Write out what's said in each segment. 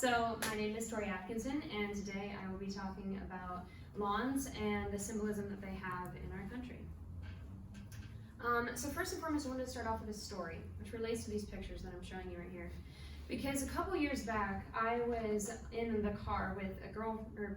So my name is Tori Atkinson, and today I will be talking about lawns and the symbolism that they have in our country. So first and foremost, I wanted to start off with a story, which relates to these pictures that I'm showing you right here. Because a couple years back, I was in the car with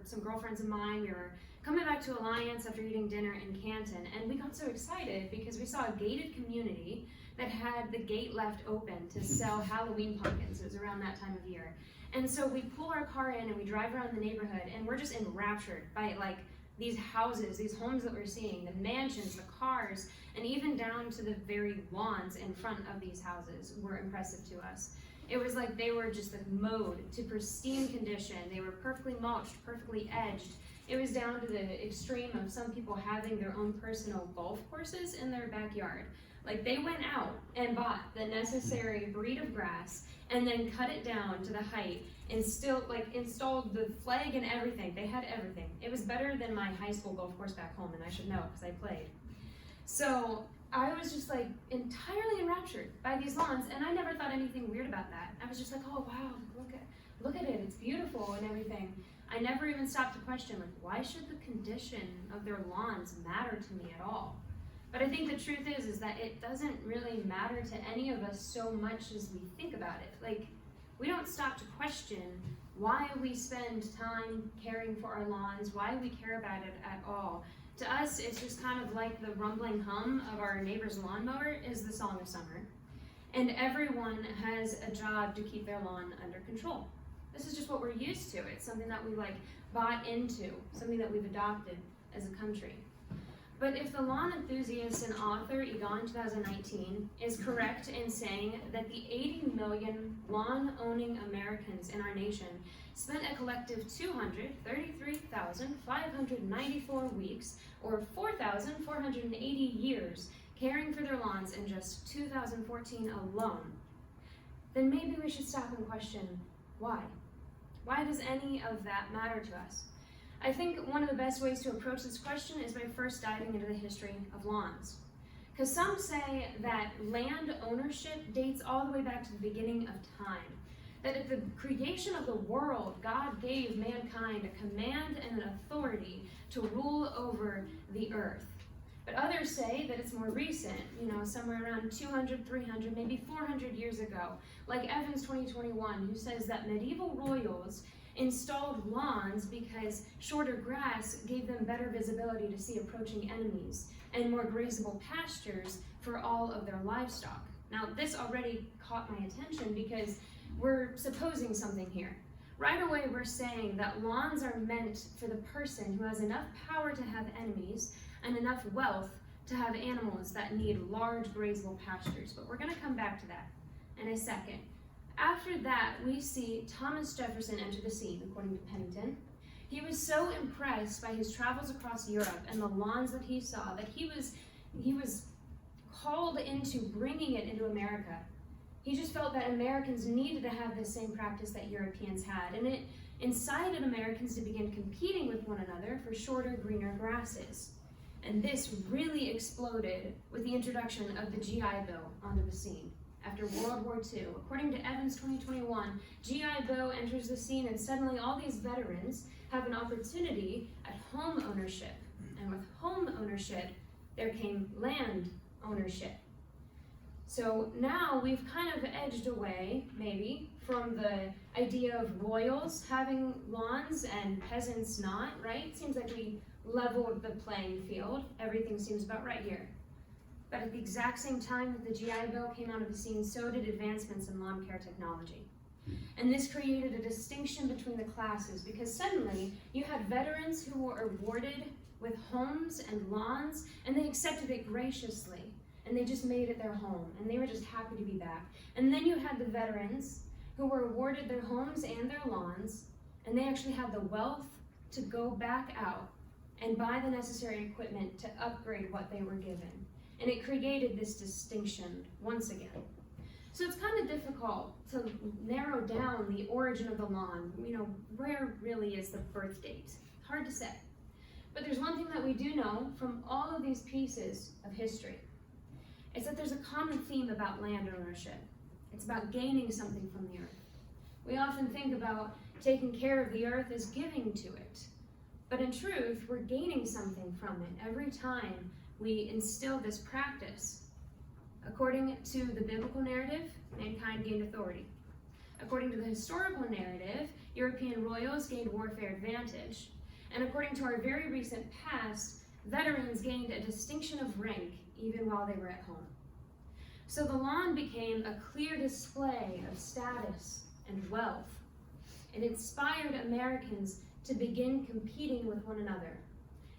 some girlfriends of mine. We were coming back to Alliance after eating dinner in Canton, and we got so excited because we saw a gated community that had the gate left open to sell Halloween pumpkins. It was around that time of year. And so we pull our car in and we drive around the neighborhood, and we're just enraptured by these houses, these homes that we're seeing, the mansions, the cars, and even down to the very lawns in front of these houses were impressive to us. It was like they were just mowed to pristine condition. They were perfectly mulched, perfectly edged. It was down to the extreme of some people having their own personal golf courses in their backyard. They went out and bought the necessary breed of grass and then cut it down to the height and still installed the flag and everything. They had everything. It was better than my high school golf course back home, and I should know because I played. So I was just entirely enraptured by these lawns, and I never thought anything weird about that. I was just like, oh wow, look at it, it's beautiful and everything. I never even stopped to question why should the condition of their lawns matter to me at all? But I think the truth is that it doesn't really matter to any of us so much as we think about it. We don't stop to question why we spend time caring for our lawns, why we care about it at all. To us, it's just kind of like the rumbling hum of our neighbor's lawnmower is the song of summer. And everyone has a job to keep their lawn under control. This is just what we're used to. It's something that we bought into, something that we've adopted as a country. But if the lawn enthusiast and author Egon 2019 is correct in saying that the 80 million lawn-owning Americans in our nation spent a collective 233,594 weeks, or 4,480 years, caring for their lawns in just 2014 alone, then maybe we should stop and question why. Why does any of that matter to us? I think one of the best ways to approach this question is by first diving into the history of lawns. Because some say that land ownership dates all the way back to the beginning of time. That at the creation of the world, God gave mankind a command and an authority to rule over the earth. But others say that it's more recent, somewhere around 200, 300, maybe 400 years ago, like Evans 2021, who says that medieval royals installed lawns because shorter grass gave them better visibility to see approaching enemies and more grazable pastures for all of their livestock. Now, this already caught my attention because we're supposing something here. Right away, we're saying that lawns are meant for the person who has enough power to have enemies and enough wealth to have animals that need large grazable pastures. But we're going to come back to that in a second. After that, we see Thomas Jefferson enter the scene, according to Pennington. He was so impressed by his travels across Europe and the lawns that he saw that he was called into bringing it into America. He just felt that Americans needed to have the same practice that Europeans had, and it incited Americans to begin competing with one another for shorter, greener grasses. And this really exploded with the introduction of the GI Bill onto the scene. After World War II, according to Evans 2021, GI Bill enters the scene, and suddenly all these veterans have an opportunity at home ownership. And with home ownership, there came land ownership. So now we've kind of edged away, maybe, from the idea of royals having lawns and peasants not, right? It seems like we leveled the playing field. Everything seems about right here. But at the exact same time that the GI Bill came onto the scene, so did advancements in lawn care technology. And this created a distinction between the classes because suddenly you had veterans who were awarded with homes and lawns, and they accepted it graciously. And they just made it their home, and they were just happy to be back. And then you had the veterans who were awarded their homes and their lawns, and they actually had the wealth to go back out and buy the necessary equipment to upgrade what they were given. And it created this distinction once again. So it's kind of difficult to narrow down the origin of the lawn. Where really is the birth date? Hard to say. But there's one thing that we do know from all of these pieces of history. It's that there's a common theme about land ownership. It's about gaining something from the earth. We often think about taking care of the earth as giving to it. But in truth, we're gaining something from it every time we instill this practice. According to the biblical narrative, mankind gained authority. According to the historical narrative, European royals gained warfare advantage. And according to our very recent past, veterans gained a distinction of rank even while they were at home. So the lawn became a clear display of status and wealth. It inspired Americans to begin competing with one another.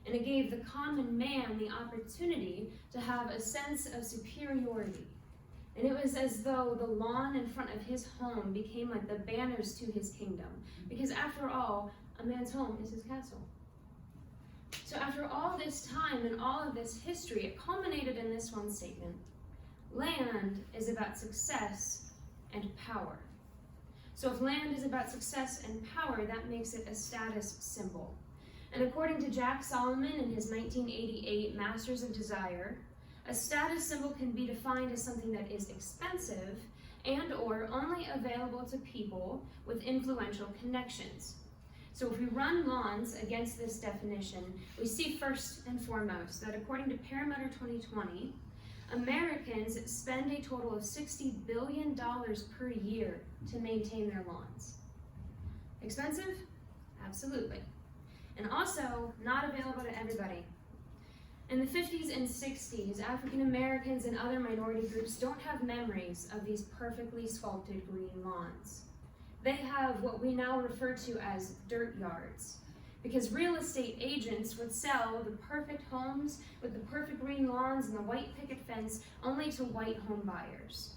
And it gave the common man the opportunity to have a sense of superiority. And it was as though the lawn in front of his home became like the banners to his kingdom. Because after all, a man's home is his castle. So after all this time and all of this history, it culminated in this one statement. Land is about success and power. So if land is about success and power, that makes it a status symbol. And according to Jack Solomon in his 1988 Masters of Desire, a status symbol can be defined as something that is expensive and or only available to people with influential connections. So if we run lawns against this definition, we see first and foremost that according to Parameter 2020, Americans spend a total of $60 billion per year to maintain their lawns. Expensive? Absolutely. And also not available to everybody. In the 50s and 60s, African Americans and other minority groups don't have memories of these perfectly sculpted green lawns. They have what we now refer to as dirt yards, because real estate agents would sell the perfect homes with the perfect green lawns and the white picket fence only to white home buyers,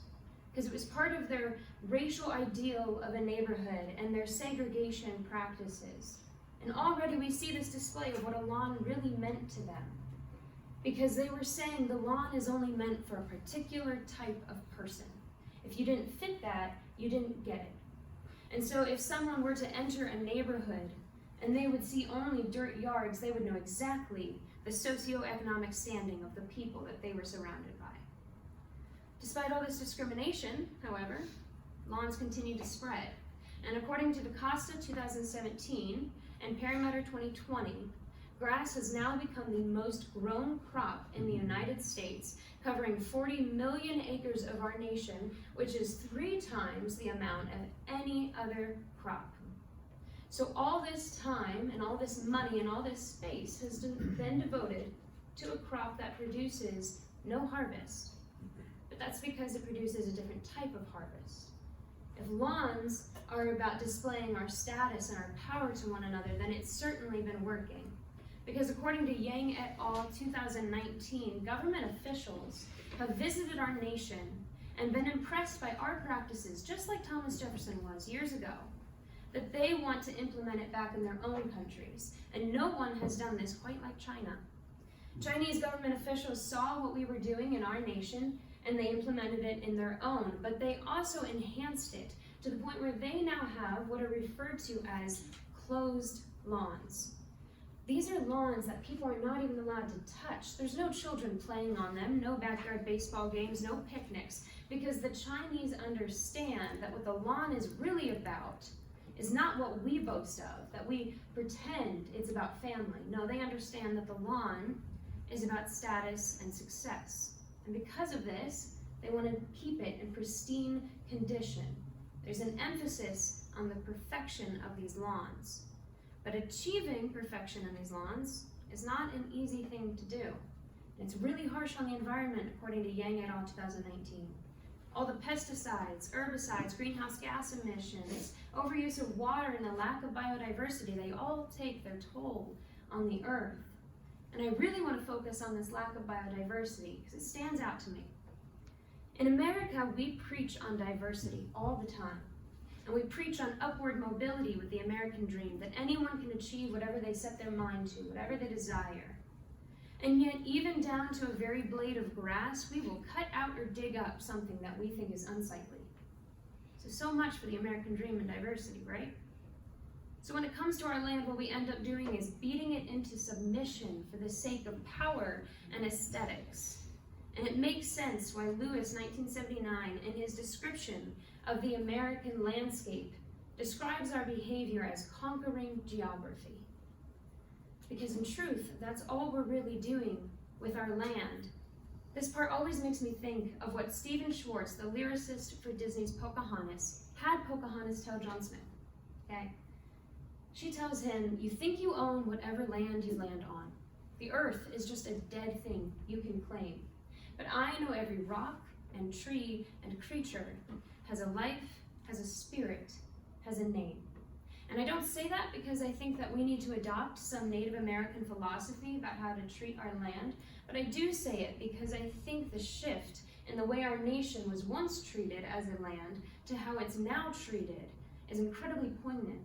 because it was part of their racial ideal of a neighborhood and their segregation practices. And already we see this display of what a lawn really meant to them, because they were saying the lawn is only meant for a particular type of person. If you didn't fit that, you didn't get it. And so if someone were to enter a neighborhood and they would see only dirt yards, they would know exactly the socioeconomic standing of the people that they were surrounded by. Despite all this discrimination, however, lawns continue to spread. And according to the Costa 2017 and Parameter 2020, grass has now become the most grown crop in the United States, covering 40 million acres of our nation, which is 3 times the amount of any other crop. So all this time and all this money and all this space has been devoted to a crop that produces no harvest. But that's because it produces a different type of harvest. If lawns are about displaying our status and our power to one another, then it's certainly been working. Because according to Yang et al. 2019, government officials have visited our nation and been impressed by our practices, just like Thomas Jefferson was years ago, that they want to implement it back in their own countries. And no one has done this quite like China. Chinese government officials saw what we were doing in our nation and they implemented it in their own, but they also enhanced it to the point where they now have what are referred to as closed lawns. These are lawns that people are not even allowed to touch. There's no children playing on them, no backyard baseball games, no picnics, because the Chinese understand that what the lawn is really about is not what we boast of, that we pretend it's about family. No, they understand that the lawn is about status and success. And because of this, they want to keep it in pristine condition. There's an emphasis on the perfection of these lawns. But achieving perfection in these lawns is not an easy thing to do. And it's really harsh on the environment, according to Yang et al. 2019. All the pesticides, herbicides, greenhouse gas emissions, overuse of water, and the lack of biodiversity, they all take their toll on the earth. And I really want to focus on this lack of biodiversity because it stands out to me. In America, we preach on diversity all the time. And we preach on upward mobility with the American dream, that anyone can achieve whatever they set their mind to, whatever they desire. And yet, even down to a very blade of grass, we will cut out or dig up something that we think is unsightly. So much for the American dream and diversity, right? So when it comes to our land, what we end up doing is beating it into submission for the sake of power and aesthetics. And it makes sense why Lewis, 1979, in his description of the American landscape, describes our behavior as conquering geography. Because in truth, that's all we're really doing with our land. This part always makes me think of what Stephen Schwartz, the lyricist for Disney's Pocahontas, had Pocahontas tell John Smith. Okay? She tells him, "You think you own whatever land you land on. The earth is just a dead thing you can claim. But I know every rock and tree and creature has a life, has a spirit, has a name." And I don't say that because I think that we need to adopt some Native American philosophy about how to treat our land, but I do say it because I think the shift in the way our nation was once treated as a land to how it's now treated is incredibly poignant.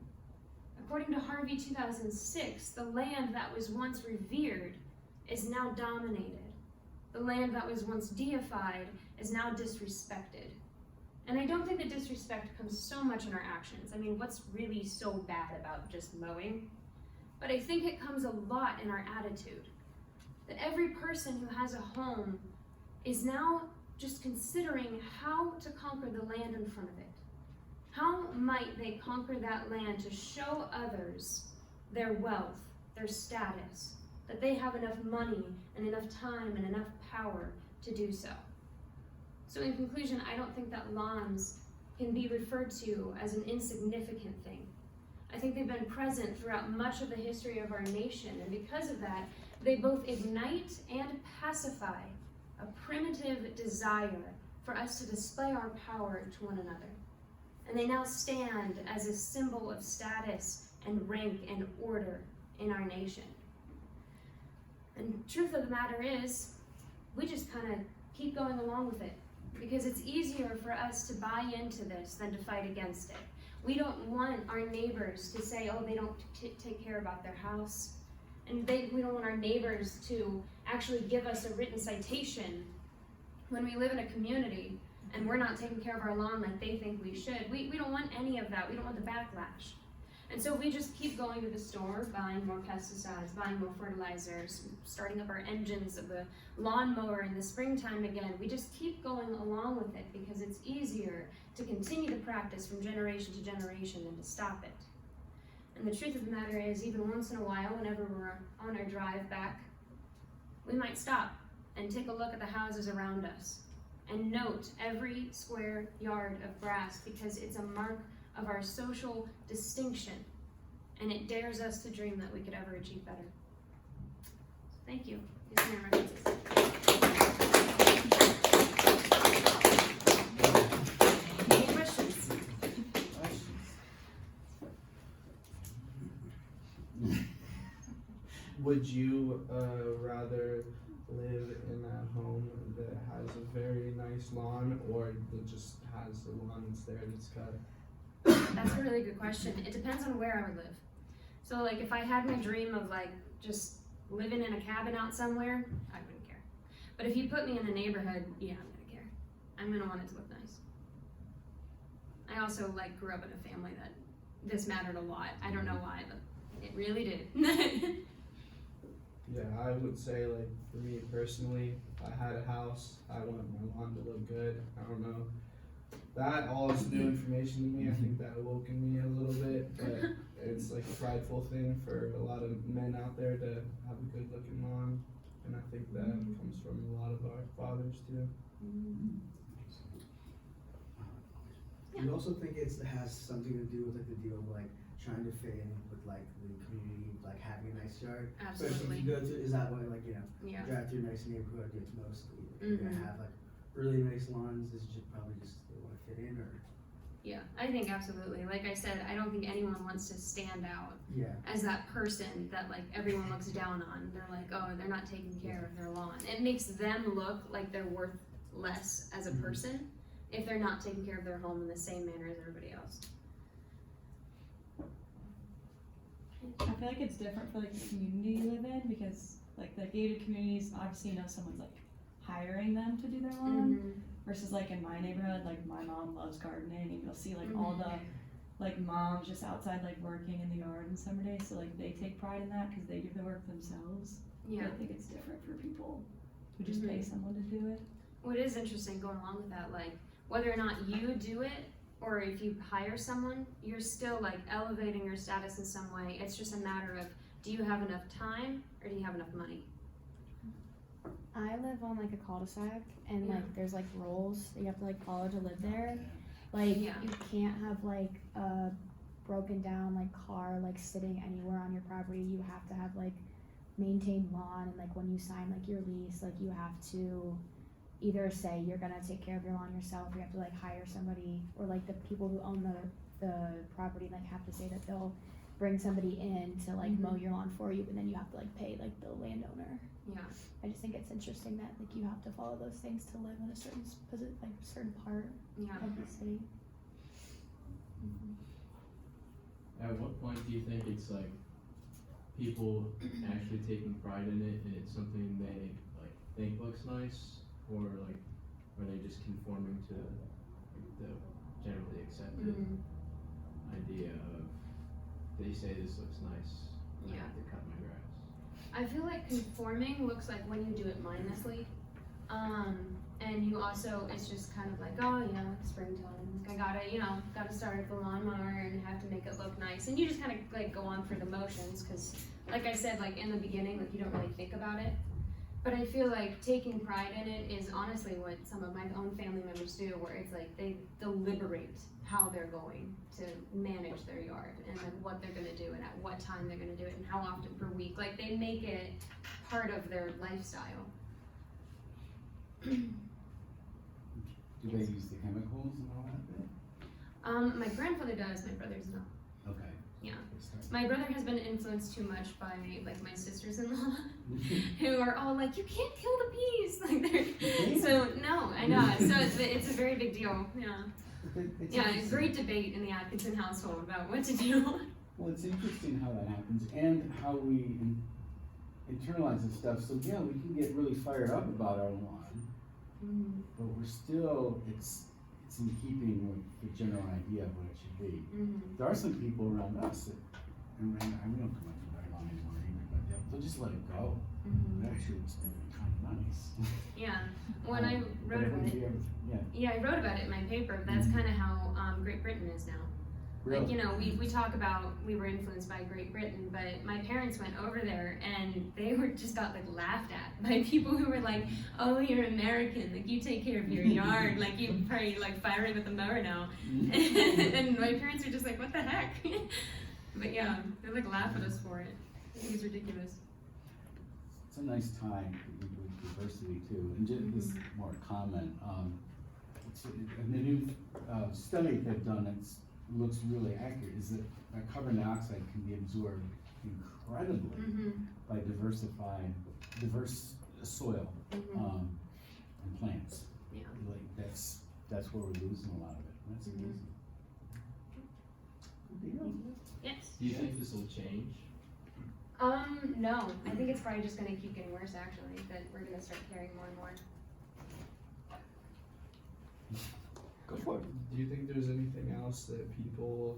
According to Harvey 2006, the land that was once revered is now dominated. The land that was once deified is now disrespected. And I don't think the disrespect comes so much in our actions. I mean, what's really so bad about just mowing? But I think it comes a lot in our attitude. That every person who has a home is now just considering how to conquer the land in front of it. How might they conquer that land to show others their wealth, their status, that they have enough money and enough time and enough power to do so? So in conclusion, I don't think that lawns can be referred to as an insignificant thing. I think they've been present throughout much of the history of our nation, and because of that, they both ignite and pacify a primitive desire for us to display our power to one another. And they now stand as a symbol of status and rank and order in our nation. And the truth of the matter is, we just kind of keep going along with it, because it's easier for us to buy into this than to fight against it. We don't want our neighbors to say, oh, they don't take care about their house. And we don't want our neighbors to actually give us a written citation when we live in a community and we're not taking care of our lawn like they think we should. We don't want any of that. We don't want the backlash. And so we just keep going to the store, buying more pesticides, buying more fertilizers, starting up our engines of the lawnmower in the springtime again. We just keep going along with it because it's easier to continue the practice from generation to generation than to stop it. And the truth of the matter is, even once in a while, whenever we're on our drive back, we might stop and take a look at the houses around us and note every square yard of grass, because it's a mark of our social distinction, and it dares us to dream that we could ever achieve better. Thank you. These are my references. Any questions? Would you rather live in a home that has a very nice lawn, or that just has a lawn that's there that's cut? That's a really good question. It depends on where I would live. So like if I had my dream of like just living in a cabin out somewhere, I wouldn't care. But if you put me in a neighborhood, yeah, I'm gonna care. I'm gonna want it to look nice. I also like grew up in a family that this mattered a lot. I don't know why, but it really did. Yeah, I would say, like, for me personally, if I had a house, I want my lawn to look good. I don't know. That all is new information to me. I think that awoken me a little bit, but it's like a prideful thing for a lot of men out there to have a good looking lawn, and I think that comes from a lot of our fathers too. You also think it has something to do with like the deal of like trying to fit in with like the community, like having a nice yard. Absolutely. Especially if you go to, is that why like, you know, Yeah. you drive through a nice neighborhood, it's mostly you're gonna have like really nice lawns. This is just probably just they want to fit in, or Yeah, I think absolutely. Like I said, I don't think anyone wants to stand out as that person that like everyone looks down on. They're like, oh, they're not taking care of their lawn. It makes them look like they're worth less as a person if they're not taking care of their home in the same manner as everybody else. I feel like it's different for like the community you live in, because like the gated communities, obviously you know someone's like hiring them to do their lawn, versus like in my neighborhood, like my mom loves gardening, and you'll see like all the like moms just outside like working in the yard on summer days, so like they take pride in that because they do the work themselves. Yeah. But I think it's different for people who just pay someone to do it. What is interesting going along with that, like whether or not you do it or if you hire someone, you're still like elevating your status in some way. It's just a matter of, do you have enough time or do you have enough money? I live on like a cul-de-sac, and Yeah. like there's like rules that you have to like follow to live there. Like Yeah. you can't have like a broken down like car like sitting anywhere on your property. You have to have like maintained lawn, and like when you sign like your lease, like you have to either say you're gonna take care of your lawn yourself, or you have to like hire somebody, or like the people who own the property like have to say that they'll bring somebody in to like mow your lawn for you, and then you have to like pay like the landowner. Yeah. I just think it's interesting that like you have to follow those things to live in a certain certain part Yeah. of the city. At what point do you think it's like people actually taking pride in it and it's something they like think looks nice, or like are they just conforming to like, the generally accepted idea of they say this looks nice, I Yeah. have to cut my grass. I feel like conforming looks like when you do it mindlessly. And you also, it's just kind of like, oh, you know, springtime, I gotta start the lawnmower and have to make it look nice. And you just kind of like go on through the motions, because like I said, like in the beginning, like you don't really think about it. But I feel like taking pride in it is honestly what some of my own family members do, where it's like they deliberate how they're going to manage their yard, and like what they're gonna do, and at what time they're gonna do it, and how often per week. Like they make it part of their lifestyle. Do they use the chemicals and all that bit? My grandfather does, my brother's not. Okay. Yeah. My brother has been influenced too much by like my sisters-in-law, who are all like, you can't kill the bees. Like they're so no, I know. So it's a very big deal. Yeah. It's Yeah, a interesting. great debate in the Atkinson household about what to do. Well, it's interesting how that happens and how we internalize this stuff. So yeah, we can get really fired up about our lawn, but we're still, it's in keeping with the general idea of what it should be. There are some people around us that, and we don't come up with our lawn anymore either, but they'll just let it go. But actually, it's kind of nice. Yeah. When I But wrote it about wouldn't it, be ever- yeah. I wrote about it in my paper. That's kind of how Great Britain is now. Like, you know, we talk about we were influenced by Great Britain, but my parents went over there and they were just got like laughed at by people who were like, oh, you're American, like you take care of your yard, like you probably like firing with a mower now. And my parents were just like, what the heck? But yeah, they like laugh at us for it. I think it's ridiculous. It's a nice time with diversity too, and just this more comment, in the new study they've done, looks really accurate, is that carbon dioxide can be absorbed incredibly by diverse soil and plants. Yeah. Like that's where we're losing a lot of it. That's amazing. Good deal. Yes. Do you think this will change? No. I think it's probably just gonna keep getting worse actually, that we're gonna start caring more and more. Go for it. Do you think there's anything else that people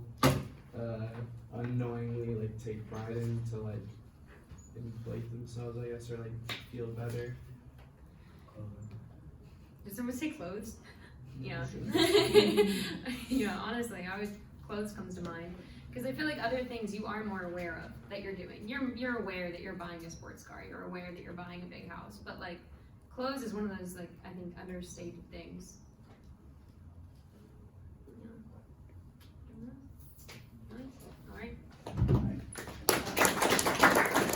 unknowingly like take pride in to like inflate themselves, I guess, or like feel better? Did someone say clothes? Yeah. Sure. Yeah, honestly, clothes comes to mind. Because I feel like other things you are more aware of that you're doing. You're aware that you're buying a sports car. You're aware that you're buying a big house. But like, clothes is one of those like I think understated things.